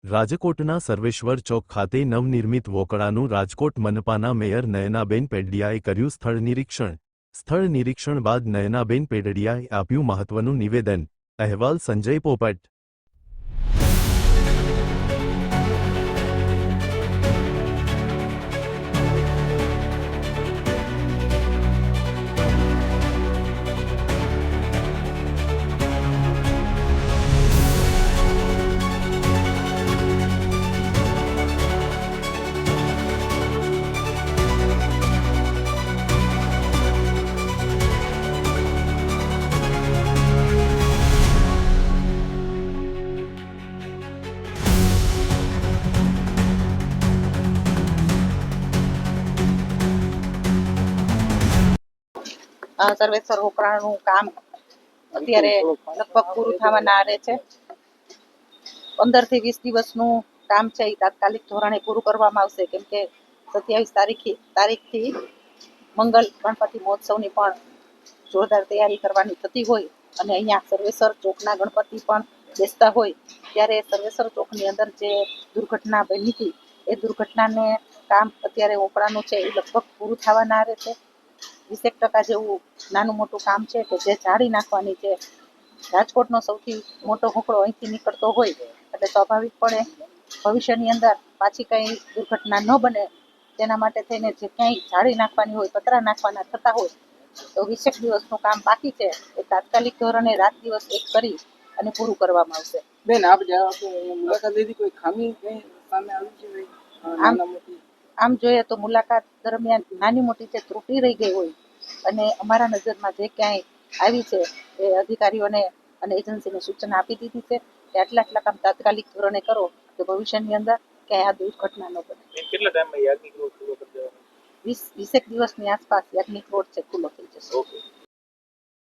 રાજકોટના સર્વેશ્વર ચોક ખાતે નવનિર્મિત વોકળાનું રાજકોટ મનપાના મેયર નયનાબેન પેડડિયાએ કર્યું સ્થળ નિરીક્ષણ. સ્થળ નિરીક્ષણ બાદ નયનાબેન પેડડિયાએ આપ્યું મહત્વનું નિવેદન. અહેવાલ સંજય પોપટ. સર્વેશ્વર વોકળાનું કામ અત્યારે લગભગ પૂરું થવાના આરે છે. 15 થી 20 દિવસનું કામ છે એ તાત્કાલિક ધોરણે પૂરું કરવામાં આવશે, કેમ કે 27 તારીખથી મંગલ ગણપતિ મહોત્સવની પણ જોરદાર તૈયારી કરવાની થતી હોય અને અહીંયા સર્વેશ્વર ચોકના ગણપતિ પણ બેસતા હોય ત્યારે સર્વેશ્વર ચોકની અંદર જે દુર્ઘટના બની હતી એ દુર્ઘટનાને કામ અત્યારે વોકળાનું છે એ લગભગ પૂરું થવાના આરે છે. 20% જેવું નાનું મોટું કામ છે કે જે જાળી નાખવાની છે. રાજકોટનો સૌથી મોટો હોકળો અહીંથી નીકળતો હોય એટલે સ્વાભાવિકપણે ભવિષ્યની અંદર પાછી કંઈ દુર્ઘટના ન બને તેના માટે થઈને જે ક્યાંય જાળી નાખવાની હોય, પતરા નાખવાના થતા હોય તો 20 દિવસનું કામ બાકી છે એ તાત્કાલિક ધોરણે રાત દિવસ એક કરી અને પૂરું કરવામાં આવશે. બેન, આપ મુલાકાત લીધી, કોઈ ખામી કઈ સામે આવી છે? આમ જોઈએ તો મુલાકાત દરમિયાન નાની મોટી જે ત્રુટિ રહી ગઈ હોય અને અમારા નજરમાં જે ક્યાંય આવી છે એ અધિકારીઓને અને એજન્સીને સૂચના આપી દીધી છે કે આટલા કામ તાત્કાલિક ધોરણે કરો તો ભવિષ્યની અંદર ક્યાંય આ દુર્ઘટના ન બને. કેટલા ટાઈમમાં યાજ્ઞિક રોડ ખુલ્લો કરી દેવાનો? 20 દિવસની આસપાસ યાજ્ઞિક રોડ છે ખુલ્લો થઈ જશે.